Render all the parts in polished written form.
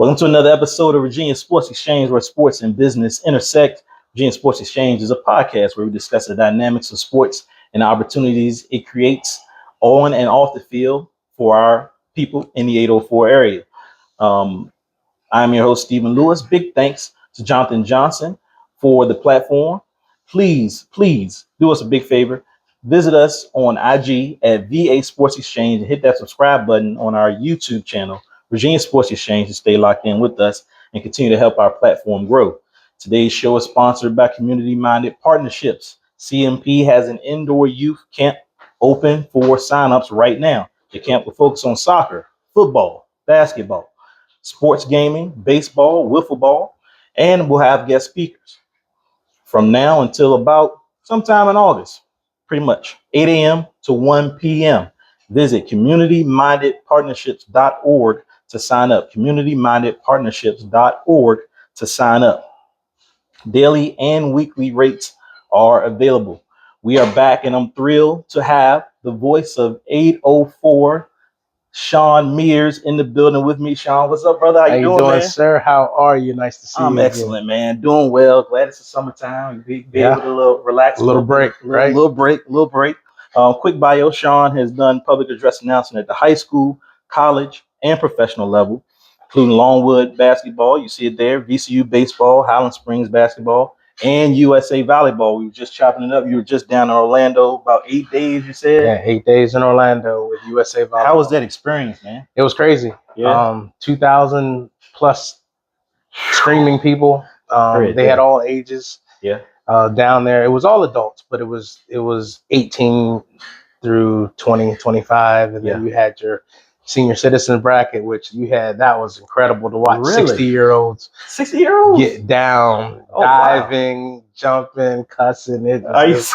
Welcome to another episode of Virginia Sports Exchange, where sports and business intersect. Virginia Sports Exchange is a podcast where we discuss the dynamics of sports and the opportunities it creates on and off the field for our people in the 804 area. I'm your host, Stephen Lewis. Big thanks to Jonathan Johnson for the platform. Please do us a big favor. Visit us on IG at VA Sports Exchange and hit that subscribe button on our YouTube channel, Virginia Sports Exchange, to stay locked in with us and continue to help our platform grow. Today's show is sponsored by Community Minded Partnerships. CMP has an indoor youth camp open for signups right now. The camp will focus on soccer, football, basketball, sports gaming, baseball, wiffle ball, and we'll have guest speakers from now until about sometime in August, pretty much 8 a.m. to 1 p.m. Visit communitymindedpartnerships.org to sign up. Communitymindedpartnerships.org to sign up. Daily and weekly rates are available. We are back, and I'm thrilled to have the voice of 804, Shawn Mears, in the building with me. Shawn, what's up, brother? How you doing, man? Sir? How are you? Nice to see you. I'm excellent, man. Doing well. Glad it's the summertime. Be able to relax. A little break, right? Little break. Quick bio. Shawn has done public address announcement at the high school, college, and professional level, including Longwood basketball. You see it there. VCU baseball, Highland Springs basketball, and USA volleyball. We were just chopping it up. You were just down in Orlando about 8 days, you said? Yeah, 8 days in Orlando with USA volleyball. How was that experience, man? It was crazy. Yeah. 2,000 plus streaming people. They had all ages. Yeah. Down there. It was all adults, but it was 18 through 20, 25. And then you had your senior citizen bracket, which you had. That was incredible to watch. Really? 60-year-olds. 60-year-olds? Get down, diving, jumping, cussing. It was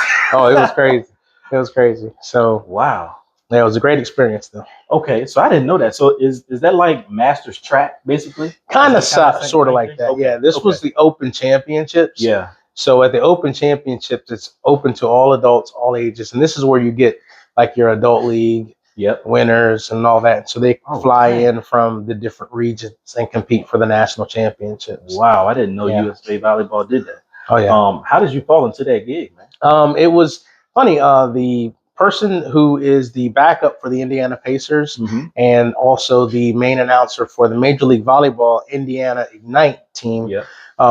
crazy. It was crazy. So, wow. Yeah, it was a great experience, though. Okay, so I didn't know that. So is that like Masters track, basically? Kind of sort of like that. Okay. Yeah, this was the Open Championships. Yeah. So at the Open Championships, it's open to all adults, all ages, and this is where you get like your adult league winners and all that. So they fly in from the different regions and compete for the national championships. Wow, I didn't know USA Volleyball did that. Oh yeah. How did you fall into that gig, man? It was funny. The person who is the backup for the Indiana Pacers and also the main announcer for the Major League Volleyball Indiana Ignite team. Yeah.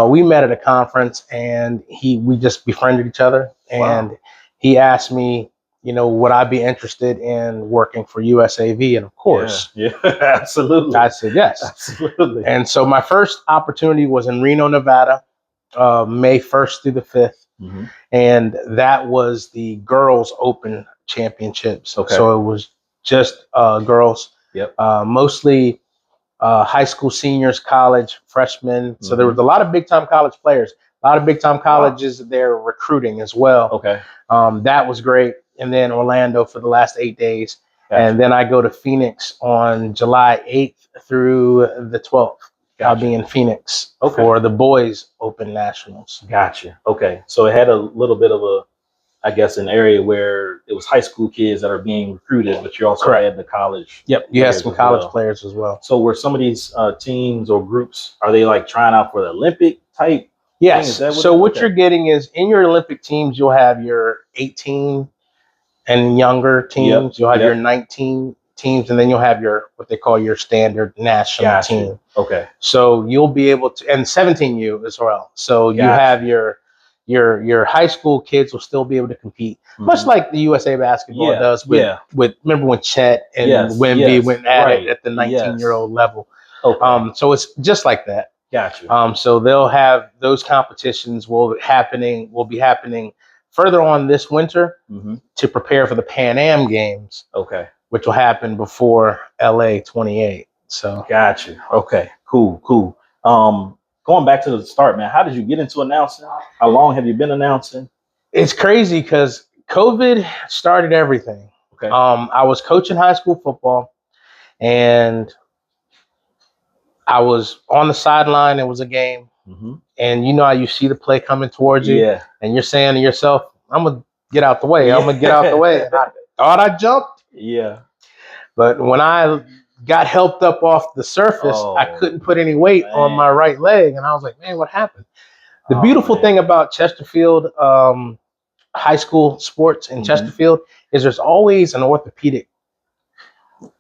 We met at a conference and we just befriended each other. And he asked me, would I be interested in working for USAV? And of course, yeah, absolutely. I said yes. Absolutely. And so my first opportunity was in Reno, Nevada, May 1st through the 5th. And that was the Girls Open Championships. Okay. So it was just girls, mostly high school seniors, college freshmen. So there was a lot of big time college players, a lot of big time colleges there recruiting as well. Okay. That was great. And then Orlando for the last 8 days. Gotcha. And then I go to Phoenix on July 8th through the 12th. Gotcha. I'll be in Phoenix for the Boys Open Nationals. Gotcha. Okay. So it had a little bit of an area where it was high school kids that are being recruited, but you also had the college. Yep. You had some college players as well. So were some of these teams or groups, are they like trying out for the Olympic type? Yes. So what you're getting is in your Olympic teams, you'll have your 18 and younger teams. You'll have your 19 teams, and then you'll have your what they call your standard national team. Okay. So you'll be able to, and 17U as well. So you have your high school kids will still be able to compete, much like the USA basketball does with remember when Chet and Wemby went at it at the 19-year-old level. Okay. So it's just like that. Gotcha. So they'll have those competitions will be happening further on this winter to prepare for the Pan Am Games. Okay. Which will happen before LA 28. So gotcha. Okay. Cool. Going back to the start, man, how did you get into announcing? How long have you been announcing? It's crazy because COVID started everything. Okay. I was coaching high school football and I was on the sideline. It was a game. And how you see the play coming towards you. Yeah. And you're saying to yourself, I'm going to get out the way. I'm going to get out the way. And I thought I jumped. Yeah. But when I got helped up off the surface. I couldn't put any weight on my right leg. And I was like, man, what happened? The beautiful thing about Chesterfield high school sports in Chesterfield is there's always an orthopedic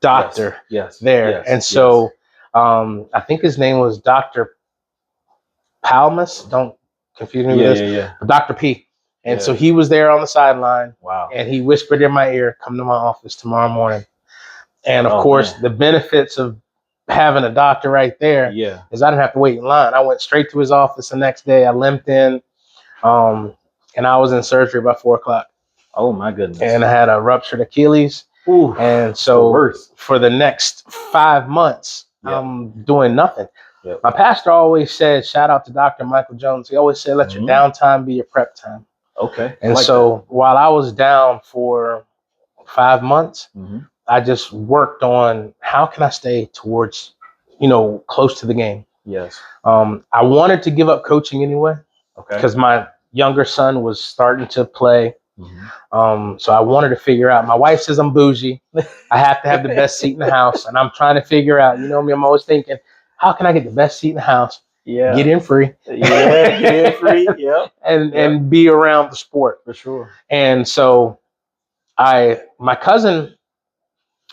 doctor there. And so I think his name was Dr. Palmas. Don't confuse me with this. Dr. P. And so he was there on the sideline. Wow. And he whispered in my ear, come to my office tomorrow morning. And of course, the benefits of having a doctor right there is I didn't have to wait in line. I went straight to his office the next day. I limped in, and I was in surgery by 4 o'clock. Oh my goodness! And I had a ruptured Achilles. Ooh, and so for the next 5 months, I'm doing nothing. My pastor always said, shout out to Dr. Michael Jones. He always said, let your downtime be your prep time. Okay. And so while I was down for 5 months, I just worked on how can I stay towards, close to the game. Yes. I wanted to give up coaching anyway. Okay. Because my younger son was starting to play. So I wanted to figure out. My wife says I'm bougie. I have to have the best seat in the house, and I'm trying to figure out. You know me. I'm always thinking, how can I get the best seat in the house? Yeah. Get in free. Get in free. Yeah. And be around the sport for sure. And so my cousin,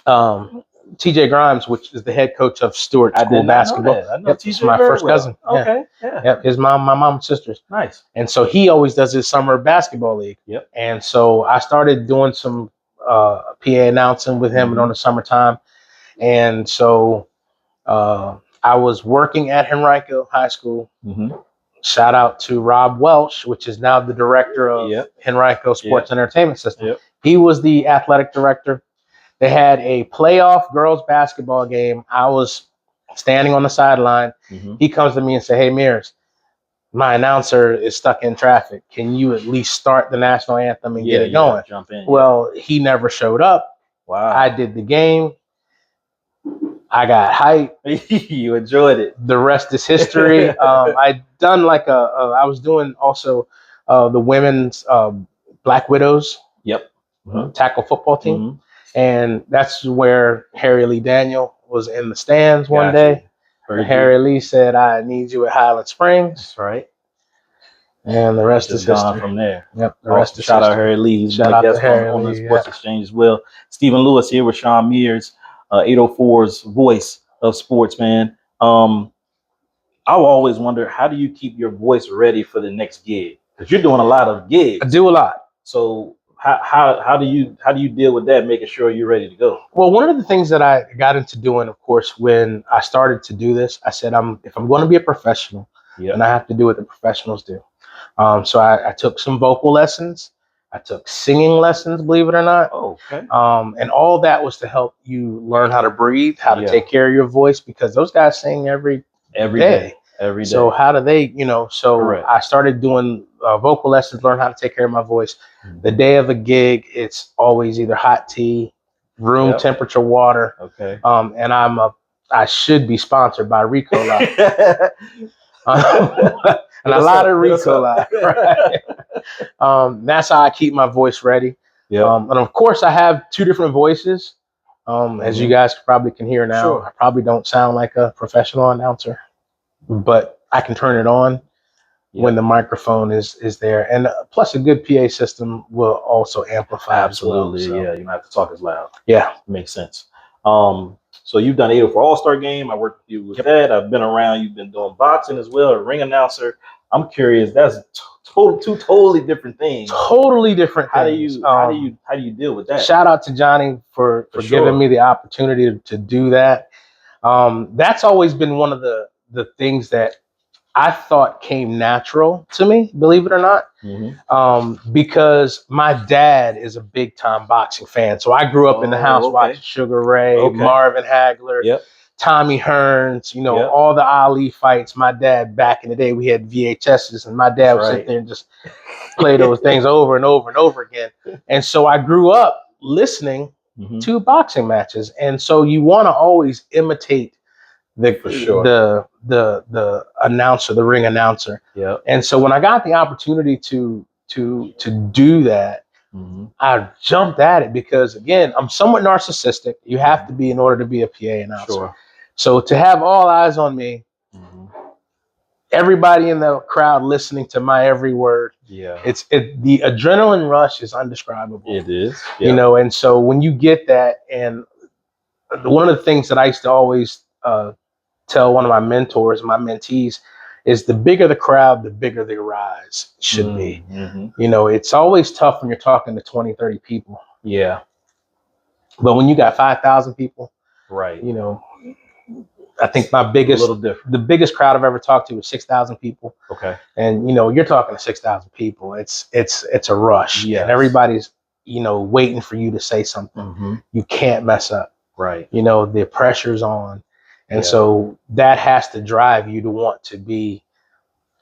TJ Grimes, which is the head coach of Stewart School basketball. I know TJ He's my first cousin. Okay. Yeah. His mom, my mom's sisters. Nice. And so he always does his summer basketball league. Yep. And so I started doing some PA announcing with him during the summertime. And so I was working at Henrico High School. Shout out to Rob Welch, which is now the director of Henrico Sports and Entertainment System. He was the athletic director. They had a playoff girls basketball game. I was standing on the sideline. He comes to me and said, hey, Mears, my announcer is stuck in traffic. Can you at least start the national anthem and get it going? Jump in. Well, he never showed up. Wow. I did the game. I got hype. You enjoyed it. The rest is history. I done I was doing also the women's Black Widows tackle football team. And that's where Harry Lee Daniel was in the stands one day. Harry Lee said, I need you at Highland Springs. That's right. And the rest is history. From there. Yep. The rest is shout out Harry Lee. He's been a guest on the Sports Exchange as well. Stephen Lewis here with Shawn Mears, 804's voice of sports, man. I always wonder, how do you keep your voice ready for the next gig? Because you're doing a lot of gigs. I do a lot. So how do you deal with that, making sure you're ready to go? Well, one of the things that I got into doing, of course, when I started to do this, I said, if I'm going to be a professional, then I have to do what the professionals do. So I took some vocal lessons. I took singing lessons, believe it or not. Oh, okay. And all that was to help you learn how to breathe, how to take care of your voice, because those guys sing every day. Every day. So how do they, Correct. I started doing vocal lessons, learn how to take care of my voice. The day of a gig, it's always either hot tea, room temperature water. Okay. And I should be sponsored by Ricola. And a lot of Ricola. Right? That's how I keep my voice ready. Yeah. And of course, I have 2 different voices. As you guys probably can hear now, I probably don't sound like a professional announcer, but I can turn it on when the microphone is there. And plus a good PA system will also amplify. Absolutely. As well, so. Yeah. You don't have to talk as loud. Yeah. Makes sense. So you've done 804 All-Star Game. I worked with you with that. I've been around. You've been doing boxing as well, a ring announcer. I'm curious. That's two totally different things. Totally different things. How do you deal with that? Shout out to Johnny for giving me the opportunity to do that. That's always been one of the things that I thought came natural to me, believe it or not, because my dad is a big time boxing fan. So I grew up in the house watching Sugar Ray, Marvin Hagler, Tommy Hearns, all the Ali fights. My dad, back in the day, we had VHSs, and my dad would sit there and just play those things over and over and over again. And so I grew up listening to boxing matches. And so you want to always imitate the announcer, the ring announcer. Yeah. And so when I got the opportunity to do that, I jumped at it because, again, I'm somewhat narcissistic. You have to be in order to be a PA announcer. Sure. So to have all eyes on me, everybody in the crowd listening to my every word, the adrenaline rush is indescribable. It is. Yep. You know, and so when you get that, and one of the things that I used to always tell one of my mentors, my mentees, is the bigger the crowd, the bigger the rise should be. You know, it's always tough when you're talking to 20, 30 people. Yeah. But when you got 5,000 people, right? You know, I think the biggest crowd I've ever talked to was 6,000 people. Okay. And, you know, you're talking to 6,000 people. It's a rush. Yes. And everybody's, you know, waiting for you to say something. You can't mess up. Right. You know, the pressure's on. And so that has to drive you to want to be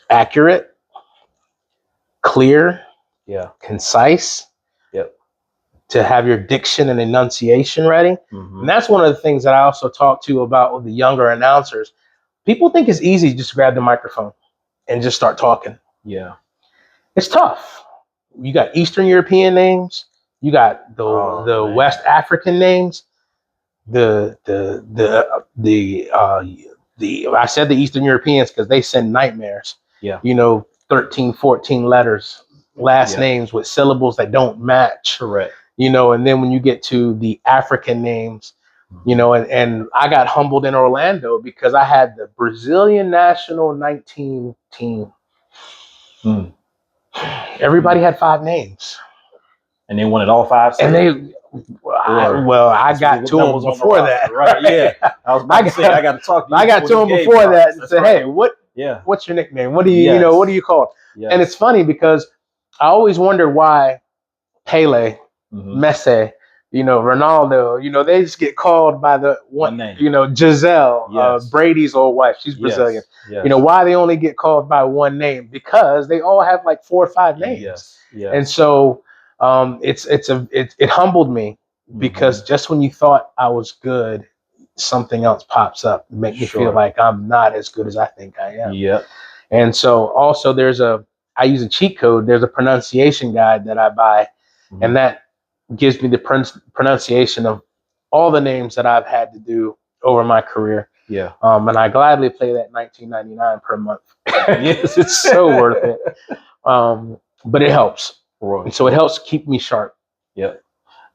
accurate, clear, concise, to have your diction and enunciation ready. And that's one of the things that I also talk to about with the younger announcers. People think it's easy to just grab the microphone and just start talking. Yeah. It's tough. You got Eastern European names. You got the West African names. I said the Eastern Europeans because they send nightmares. Yeah. You know, 13, 14 letters, last names with syllables that don't match. Correct. You know, and then when you get to the African names, you know, and I got humbled in Orlando because I had the Brazilian national 19 team. Everybody had 5 names. And they wanted all 5. And I got to them before that. Right. Yeah. I was about to say, I got to talk to you. I got to them before that and said, hey, what's your nickname? What do you, you know, what do you call it? And it's funny because I always wonder why Pele, Messi, you know, Ronaldo, you know, they just get called by the one name. You know, Giselle, Brady's old wife, she's Brazilian. Yes. You know, why they only get called by one name? Because they all have like 4 or 5 names. Yes. And so it humbled me because just when you thought I was good, something else pops up to make me feel like I'm not as good as I think I am. Yep. And so also I use a cheat code. There's a pronunciation guide that I buy, and that gives me the pronunciation of all the names that I've had to do over my career. Yeah. And I gladly pay that $19.99 per month. Yes, it's so worth it. But it helps. Right. And so it helps keep me sharp. Yep.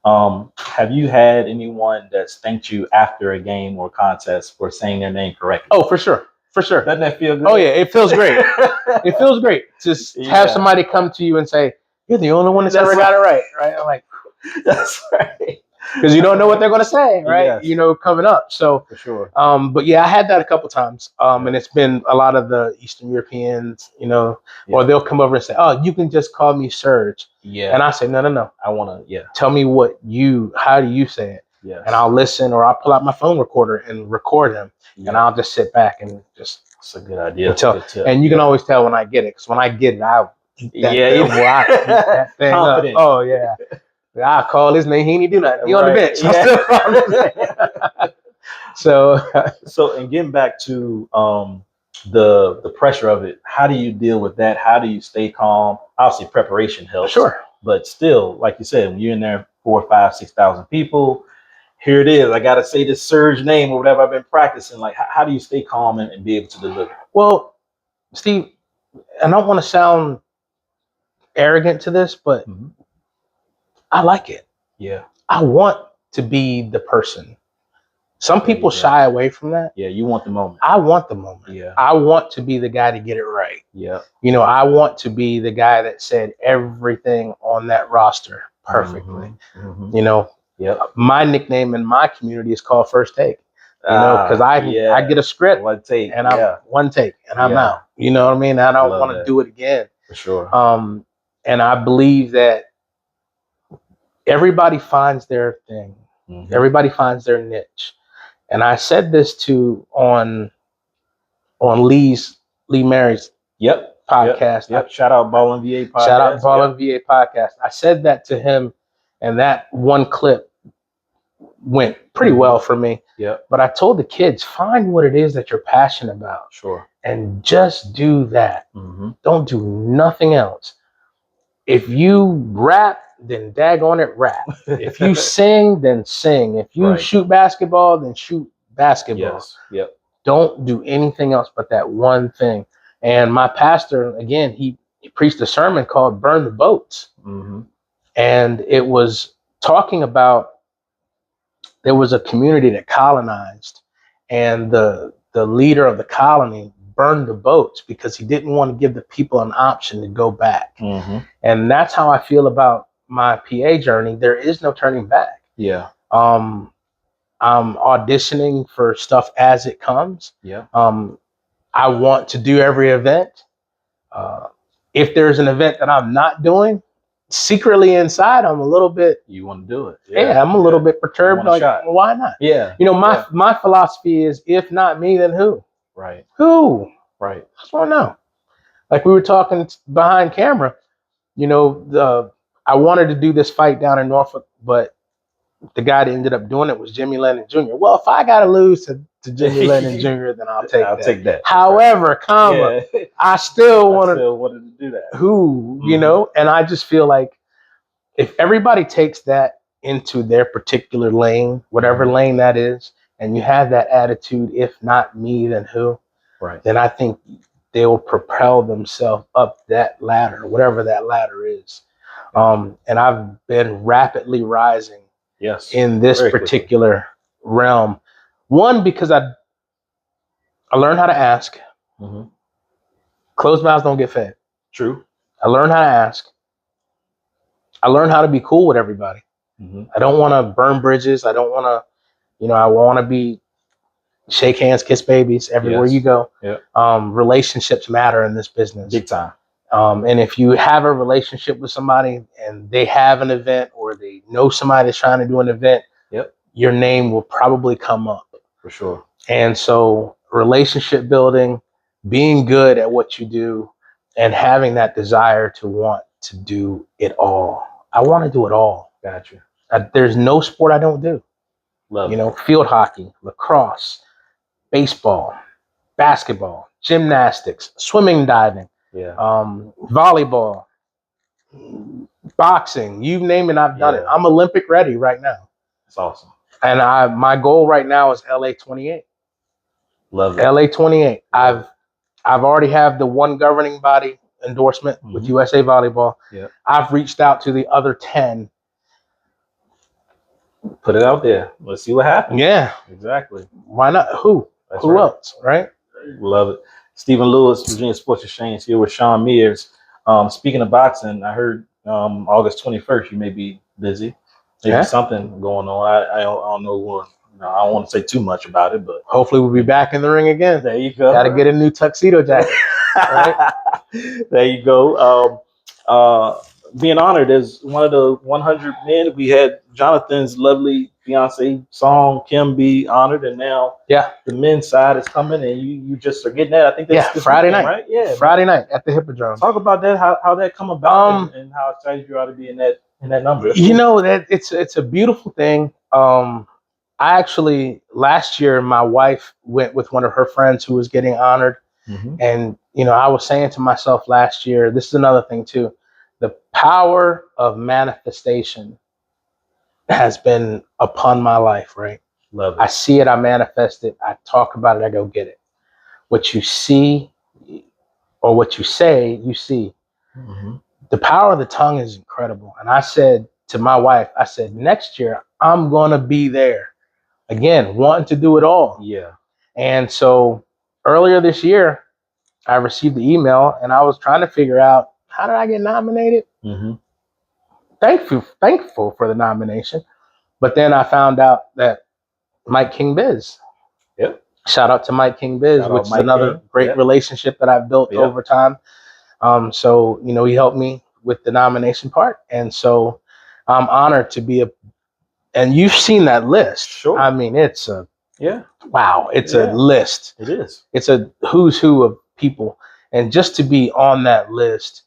Have you had anyone that's thanked you after a game or contest for saying their name correctly? Oh, for sure. For sure. Doesn't that feel good? Oh, yeah. It feels great. It feels great. Just have somebody come to you and say, you're the only one that's ever got it right. Right. I'm like, that's right. Because you don't know what they're going to say, right? Yes. You know, coming up. So, for sure. But yeah, I had that a couple times. And it's been a lot of the Eastern Europeans, you know, or they'll come over and say, oh, you can just call me Serge. Yeah. And I say, no. I want to, tell me how do you say it? Yeah. And I'll listen, or I'll pull out my phone recorder and record them. Yeah. And I'll just sit back and just. That's a good idea. And you can always tell when I get it. Because when I get it, that thing up. Oh, yeah. I call his name. He ain't do nothing. He on the bench. Yeah. So, and getting back to the pressure of it, how do you deal with that? How do you stay calm? Obviously, preparation helps. Sure. But still, like you said, when you're in there 4,000, 5,000, 6,000 people, here it is. I got to say this Surge name or whatever I've been practicing. Like, how do you stay calm and be able to deliver? Well, Steve, I don't want to sound arrogant to this, but I like it. Yeah. I want to be the person. Some people shy away from that. Yeah, you want the moment. I want the moment. Yeah. I want to be the guy to get it right. Yeah. You know, I want to be the guy that said everything on that roster perfectly. You know, my nickname in my community is called First Take. You know, because I get a script, one take, and I'm out. You know what I mean? I don't want to do it again. For sure. And I believe that everybody finds their thing. Everybody finds their niche. And I said this on Lee Mary's podcast. Yep. Shout out Ballin' VA podcast. Shout out Ballin' VA podcast. I said that to him, and that one clip went pretty well for me. Yeah. But I told the kids, find what it is that you're passionate about. Sure. And just do that. Don't do nothing else. If you rap, then daggone it, rap. If you sing, then sing. If you shoot basketball, then shoot basketball. Yes. Yep. Don't do anything else but that one thing. And my pastor, again, he preached a sermon called "Burn the Boats," and it was talking about there was a community that colonized, and the leader of the colony burned the boats because he didn't want to give the people an option to go back. And that's how I feel about my PA journey. There is no turning back. Yeah. I'm auditioning for stuff as it comes. Yeah. I want to do every event. If there's an event that I'm not doing, secretly inside, I'm a little bit. You want to do it? Yeah, I'm a little bit perturbed. Like, well, why not? Yeah. You know, my philosophy is, if not me, then who? Right. Who? Right. I just want to know. Like we were talking behind camera, you know, I wanted to do this fight down in Norfolk, but the guy that ended up doing it was Jimmy Lennon Jr. Well, if I got to lose to Jimmy Lennon Jr., then I'll take that. However, I still wanted to do that. Who, you know, and I just feel like if everybody takes that into their particular lane, whatever lane that is, and you have that attitude, if not me, then who? Right. Then I think they will propel themselves up that ladder, whatever that ladder is. And I've been rapidly rising in this particular realm. One, because I learned how to ask. Closed mouths don't get fed. True. I learned how to ask. I learned how to be cool with everybody. I don't want to burn bridges. I don't want to, you know, I want to be shake hands, kiss babies everywhere you go. Yeah. Relationships matter in this business. Big time. And if you have a relationship with somebody and they have an event, or they know somebody that's trying to do an event, your name will probably come up. For sure. And so relationship building, being good at what you do, and having that desire to want to do it all. I want to do it all. Gotcha. There's no sport I don't do. Love you know, field hockey, lacrosse, baseball, basketball, gymnastics, swimming, diving, volleyball, boxing, you name it, I've done it. I'm Olympic ready right now. That's awesome. And my goal right now is LA 28. Love it. LA 28. I've already have the one governing body endorsement with USA Volleyball. Yeah. I've reached out to the other 10. Put it out there. Let's see what happens. Yeah. Exactly. Why not? Who else? Right? Love it. Stephen Lewis, Virginia Sports Exchange, here with Shawn Mears. Speaking of boxing, I heard August 21st you may be busy. Maybe something going on. I don't know. I don't want to say too much about it, but hopefully we'll be back in the ring again. There you go. Got to get a new tuxedo jacket. Right? There you go. Being honored as one of the 100 men. We had Jonathan's lovely fiance song Kim be honored, and now the men's side is coming, and you just are getting that. I think that's Friday night, right? Yeah, Friday night at the Hippodrome. Talk about that. How that come about, and how excited you are to be in that number. You know, that it's a beautiful thing. I actually, last year, my wife went with one of her friends who was getting honored. And, you know, I was saying to myself last year, this is another thing too, the power of manifestation has been upon my life, right? Love it. I see it, I manifest it, I talk about it, I go get it. What you see or what you say, you see. The power of the tongue is incredible. And I said to my wife, I said, next year, I'm going to be there. Again, wanting to do it all. Yeah. And so earlier this year, I received the email and I was trying to figure out, how did I get nominated? Thankful for the nomination. But then I found out that Mike King Biz. Yep. Shout out to Mike King Biz, which is another great relationship that I've built over time. So, you know, he helped me with the nomination part. And so I'm honored to be and you've seen that list. Sure. I mean, it's a list. It is. It's a who's who of people. And just to be on that list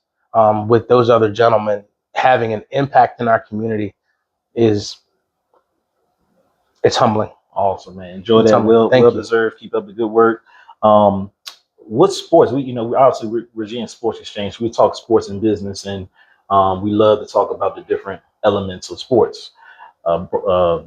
with those other gentlemen having an impact in our community it's humbling. Awesome, man. Enjoy that. Well deserved. Keep up the good work. What sports? We obviously Virginia Sports Exchange. We talk sports and business, and we love to talk about the different elements of sports. PA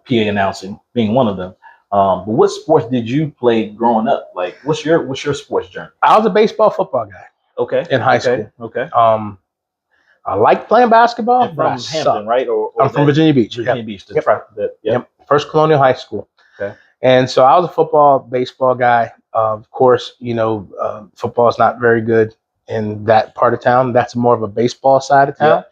announcing being one of them. But what sports did you play growing up? Like, what's your sports journey? I was a baseball football guy. Okay. In high school. Okay. I liked playing basketball. And from Hampton, right? Or I'm from Virginia Beach. Virginia Beach. Yep. First Colonial High School. Okay. And so I was a football, baseball guy. Of course, football is not very good in that part of town. That's more of a baseball side of town.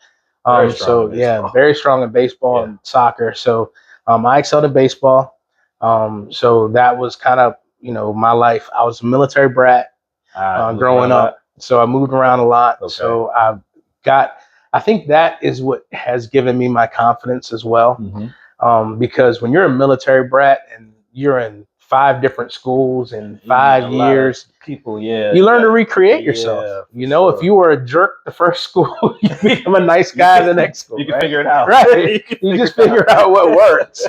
Very strong in baseball and soccer. So I excelled in baseball. So that was kind of, my life. I was a military brat growing up. So I moved around a lot. Okay. So I think that is what has given me my confidence as well. Mm-hmm. Because when you're a military brat and you're in 5 different schools in 5 years, people, you learn to recreate yourself. If you were a jerk the first school, you become a nice guy the next school. You can figure it out, right? You just figure out what works.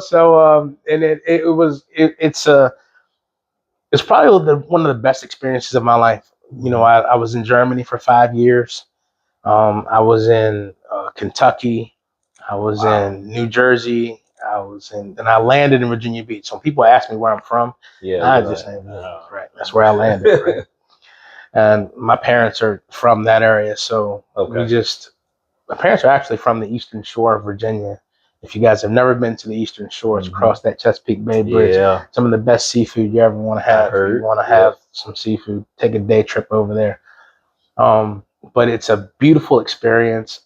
So and it's probably one of the best experiences of my life. I was in Germany for 5 years. I was in Kentucky. I was in New Jersey. And I landed in Virginia Beach. So when people ask me where I'm from, I just say, right, that's where I landed. Right? And my parents are from that area. So my parents are actually from the Eastern Shore of Virginia. If you guys have never been to the Eastern Shore, it's across that Chesapeake Bay Bridge. Yeah. Some of the best seafood you ever want to have. If you want to have some seafood, take a day trip over there. But it's a beautiful experience.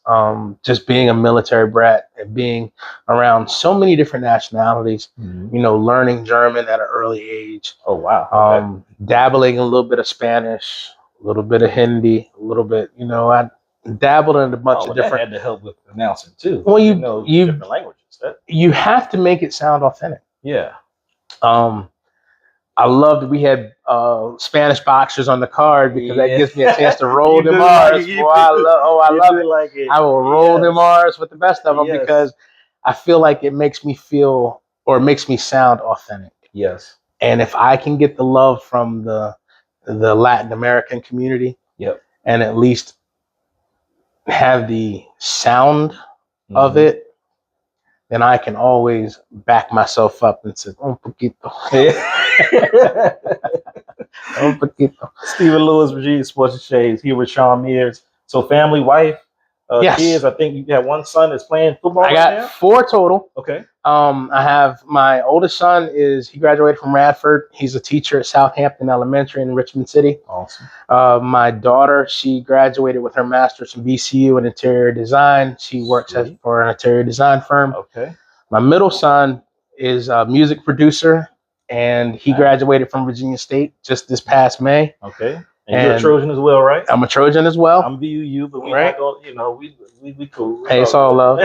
Just being a military brat and being around so many different nationalities, learning German at an early age. Oh, wow. Dabbling a little bit of Spanish, a little bit of Hindi, a little bit, I dabbled in a bunch of different. That had to help with announcing too. Well, you different languages. You have to make it sound authentic. Yeah. I loved we had Spanish boxers on the card because that gives me a chance to roll them R's. I love it. Like it. I will roll them R's with the best of them because I feel like it makes me feel or it makes me sound authentic. Yes. And if I can get the love from the Latin American community, and at least have the sound of it, then I can always back myself up and say, un poquito. Un poquito. Stephen Lewis, Virginia Sports Shades, here with Shawn Mears. So family, wife, kids. I think you have one son that's playing football I got 4 total. Okay. I have my oldest son he graduated from Radford. He's a teacher at Southampton Elementary in Richmond City. Awesome. My daughter, she graduated with her master's from VCU in interior design. She works for an interior design firm. Okay. My middle son is a music producer, and he graduated from Virginia State just this past May. Okay. And you're a Trojan as well, right? I'm a Trojan as well. I'm VUU, but we're not going, we cool. Hey, it's all love.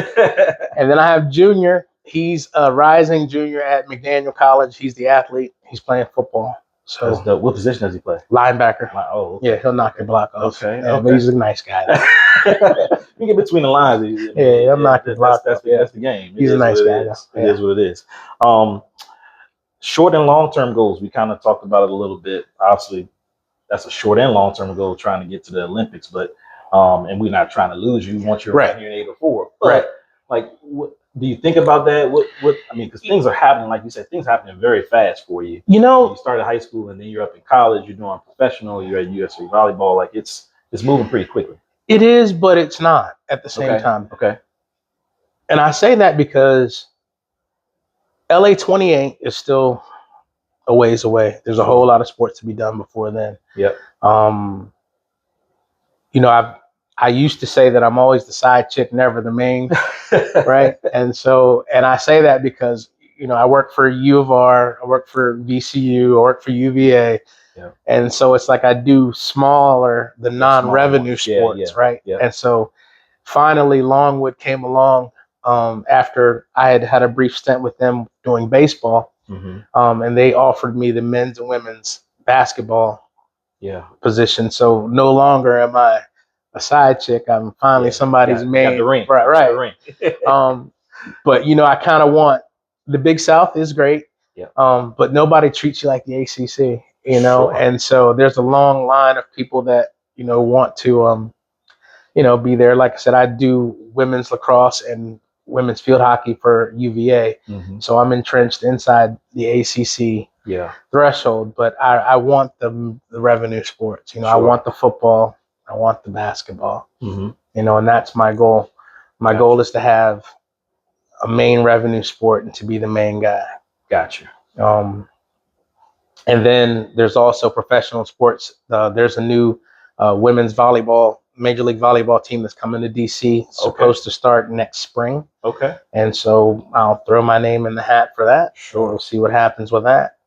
And then I have Junior. He's a rising junior at McDaniel College. He's the athlete. He's playing football. So what position does he play? Linebacker. Oh, okay. Yeah, he'll knock your block off. Okay. But he's a nice guy. You get between the lines. He'll knock your block off. That's the game. He's a nice guy. It is what it is. Short and long-term goals. We kind of talked about it a little bit. Obviously, that's a short and long-term goal trying to get to the Olympics, but and we're not trying to lose you once you're right here in 804. But what do you think about that? What I mean, because things are happening, like you said, things happening very fast for you. You started high school and then you're up in college, you're doing professional, you're at USA volleyball. Like it's moving pretty quickly. It is, but it's not at the same time. Okay. And I say that because LA 28 is still a ways away. There's a whole lot of sports to be done before then. Yep. I used to say that I'm always the side chick, never the main, right? And I say that because, I work for U of R, I work for VCU, I work for UVA. Yeah. And so it's like I do the non-revenue sports, right? Yeah. And so finally Longwood came along after I had a brief stint with them doing baseball. Mm-hmm. And they offered me the men's and women's basketball position. So no longer am I a side chick. I'm finally somebody's main. Got the ring. Right. But I kind of want the Big South is great. Yeah. But nobody treats you like the ACC, Sure. And so there's a long line of people that want to be there. Like I said, I do women's lacrosse and women's field hockey for UVA. So I'm entrenched inside the ACC threshold, but I want the revenue sports. I want the football, I want the basketball, and that's my goal. My goal is to have a main revenue sport and to be the main guy. Gotcha. And then there's also professional sports. There's a new women's volleyball, Major League Volleyball team that's coming to DC. Supposed to start next spring. Okay. And so I'll throw my name in the hat for that. Sure. We'll see what happens with that.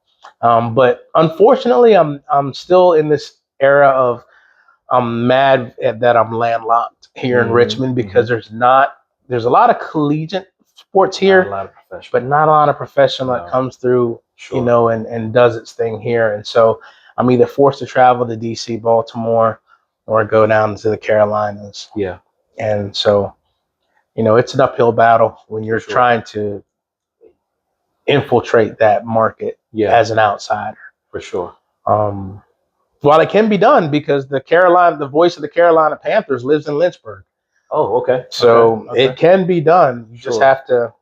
But unfortunately, I'm still in this era of I'm mad that I'm landlocked here in Richmond because there's a lot of collegiate sports here, but not a lot of professional that comes through, and does its thing here. And so I'm either forced to travel to DC, Baltimore, or go down to the Carolinas. Yeah. And so, it's an uphill battle when you're trying to infiltrate that market as an outsider. For sure. Well, it can be done because the voice of the Carolina Panthers lives in Lynchburg. Oh, okay. So it can be done. You just have to,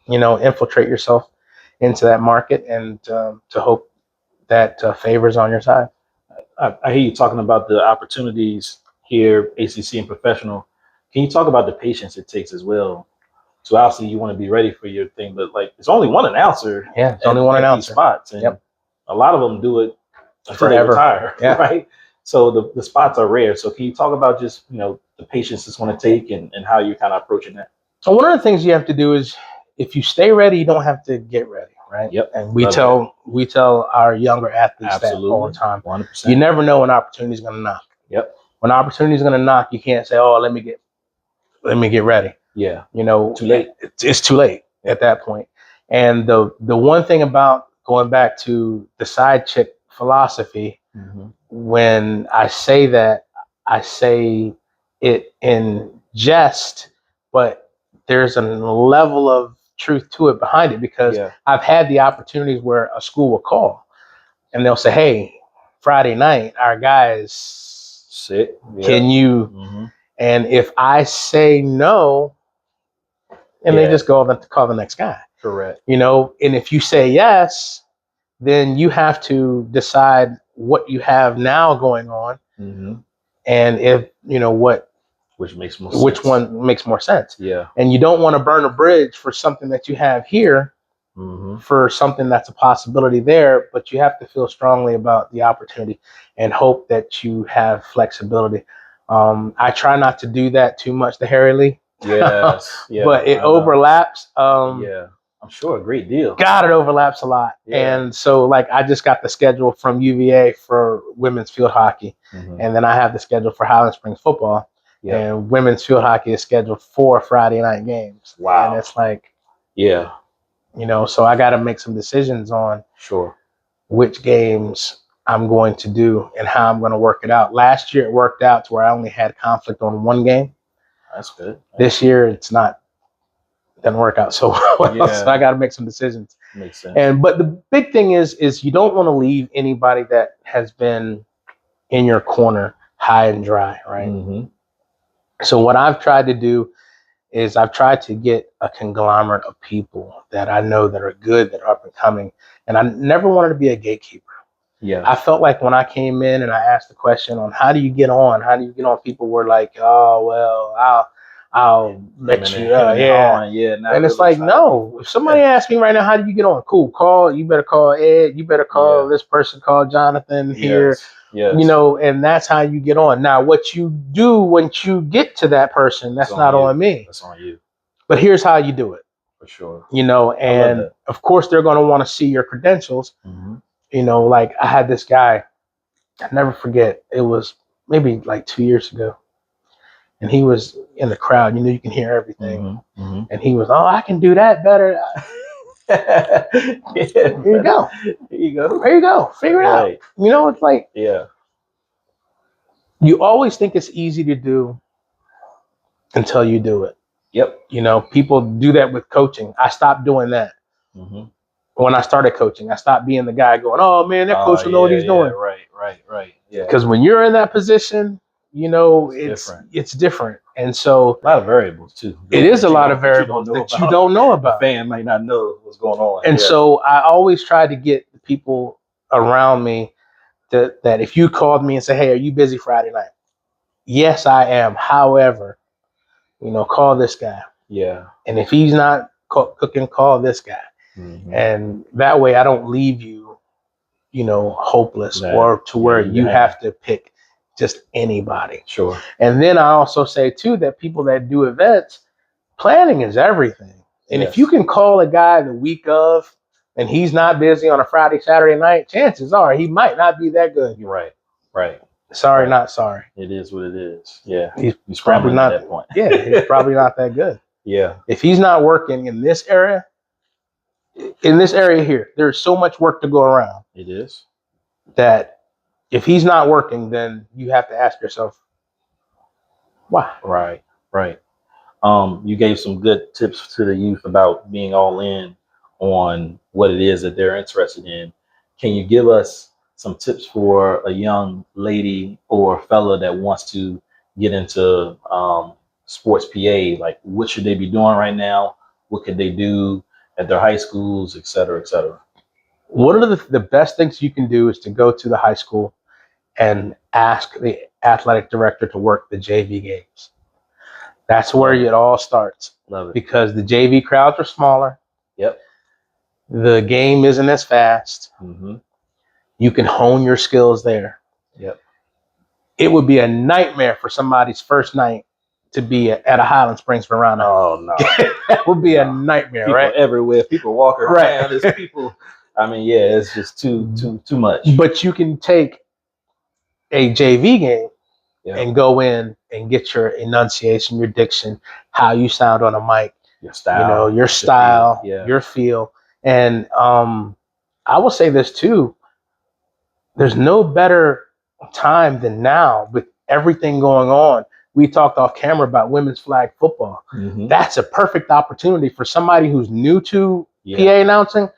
infiltrate yourself into that market and to hope that favors on your side. I hear you talking about the opportunities here, ACC and professional. Can you talk about the patience it takes as well? So obviously you want to be ready for your thing, but it's only one announcer. Yeah, it's only one announcer. Spots, and a lot of them do it until forever. They retire. Yeah. Right. So the spots are rare. So can you talk about just the patience it's going to take and how you're kind of approaching that? So one of the things you have to do is if you stay ready, you don't have to get ready. Right. Yep. And we tell our younger athletes that all the time. 100%. You never know when opportunity is going to knock. Yep. When opportunity is going to knock, you can't say, "Oh, let me get ready." Yeah. Too late. It's too late at that point. And the one thing about going back to the side chick philosophy, when I say that, I say it in jest, but there's a level of truth to it behind it because I've had the opportunities where a school will call and they'll say, "Hey, Friday night, our guys sick. Can you?" And if I say no, and they just go to call the next guy. Correct. And if you say yes, then you have to decide what you have now going on, and if which makes more sense. Which one makes more sense? Yeah. And you don't want to burn a bridge for something that you have here, for something that's a possibility there, but you have to feel strongly about the opportunity and hope that you have flexibility. I try not to do that too much to Harry Lee. Yes. Yeah. But it overlaps. I'm sure a great deal. God, it overlaps a lot. Yeah. And so I just got the schedule from UVA for women's field hockey. And then I have the schedule for Highland Springs football. Yep. And women's field hockey is scheduled 4 Friday night games. Wow. And it's so I got to make some decisions on which games I'm going to do and how I'm going to work it out. Last year, it worked out to where I only had conflict on one game. That's good. This year, it's not. Doesn't work out so well. Yeah. So I got to make some decisions. Makes sense. But the big thing is you don't want to leave anybody that has been in your corner high and dry, right? So what I've tried to do is I've tried to get a conglomerate of people that I know that are good, that are up and coming, and I never wanted to be a gatekeeper. Yeah. I felt like when I came in and I asked the question on how do you get on, people were like, "Oh well, I'll let you." And it's like, no. If somebody asks me right now, how do you get on? Cool, call. You better call Ed. You better call this person. Call Jonathan here. Yes. And that's how you get on. Now, what you do once you get to that person, that's not on me. That's on you. But here's how you do it. For sure. And of course they're going to want to see your credentials. I had this guy. I never forget. It was maybe 2 years ago. And he was in the crowd. You can hear everything. And he was, "Oh, I can do that better." Here you go. Here you go. There you go. Figure it out. It's like, you always think it's easy to do until you do it. Yep. People do that with coaching. I stopped doing that. When I started coaching, I stopped being the guy going, "Oh man, that coach will know what he's doing." Right. Yeah. Because when you're in that position, it's different. And so a lot of variables too. It is a lot of variables that you don't know about. The fan might not know what's going on. And so I always try to get the people around me that if you called me and say, hey, are you busy Friday night? Yes, I am. However, call this guy. Yeah. And if he's not cooking, call this guy. Mm-hmm. And that way I don't leave you, hopeless or to where you have to pick just anybody. Sure. And then I also say too that people that do events, planning is everything. And if you can call a guy the week of and he's not busy on a Friday, Saturday night, chances are he might not be that good. You're right. Sorry, not sorry. It is what it is. Yeah. He's probably not at that point. Yeah, he's probably not that good. Yeah. If he's not working in this area here, there's so much work to go around. It is. That if he's not working, then you have to ask yourself, why? Right. You gave some good tips to the youth about being all in on what it is that they're interested in. Can you give us some tips for a young lady or fella that wants to get into sports PA? Like, what should they be doing right now? What could they do at their high schools, et cetera, et cetera? One of the best things you can do is to go to the high school and ask the athletic director to work the JV games. That's where it all starts. Love it. Because the JV crowds are smaller. Yep. The game isn't as fast. Mm-hmm. You can hone your skills there. Yep. It would be a nightmare for somebody's first night to be at a Highland Springs Verona. Oh, no. That would be a nightmare, people right? Everywhere. People walking around. Right. There's people. I mean, yeah, it's just too much. But you can take a JV game and go in and get your enunciation, your diction, how you sound on a mic, your style, your feel. And I will say this too. There's no better time than now with everything going on. We talked off camera about women's flag football. Mm-hmm. That's a perfect opportunity for somebody who's new to PA announcing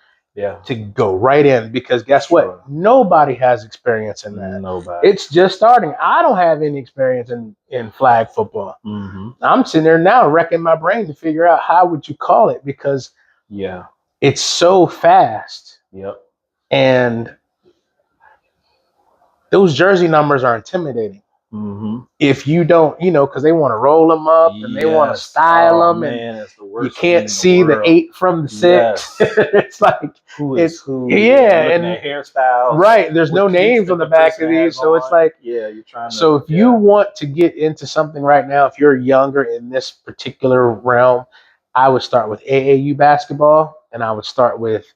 to go right in, because guess what? Nobody has experience in that. Nobody. It's just starting. I don't have any experience in flag football. Mm-hmm. I'm sitting there now wrecking my brain to figure out how would you call it, because it's so fast. Yep. And those jersey numbers are intimidating. Mm-hmm. If you don't, because they want to roll them up and they want to style them, and it's the worst. You can't see the 8 from the 6. It's like who is who? Yeah, and hairstyles. Right. There's no names on the back of these, so it's like you're trying to. So if you want to get into something right now, if you're younger in this particular realm, I would start with AAU basketball, and I would start with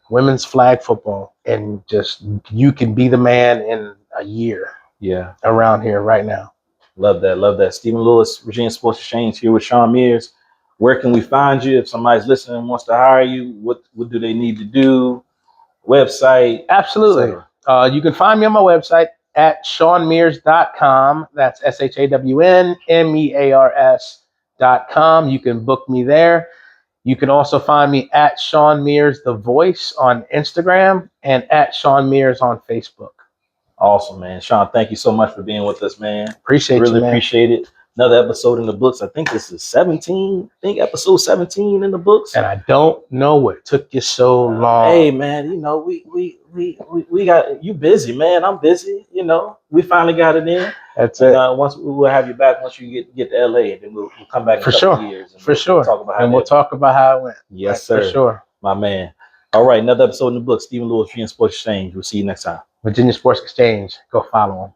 women's flag football, and just you can be the man in a year. Yeah, around here right now. Love that. Stephen Lewis, Virginia Sports Exchange, here with Shawn Mears. Where can we find you if somebody's listening and wants to hire you? What do they need to do? Website? Absolutely. You can find me on my website at ShawnMears.com. That's ShawnMears.com. You can book me there. You can also find me at Shawn Mears The Voice on Instagram and at Shawn Mears on Facebook. Awesome, man. Shawn, thank you so much for being with us, man. Really appreciate it. Another episode in the books. I think this is 17. I think episode 17 in the books. And I don't know what took you so long. Hey, man, we got you busy, man. I'm busy. We finally got it in. That's it. Once we'll have you back once you get to LA, and then we'll come back in a couple years. And we'll talk about how it went. Yes, sir. For sure. My man. All right, another episode in the book. Stephen Lewis, Virginia Sports Exchange. We'll see you next time. Virginia Sports Exchange. Go follow them.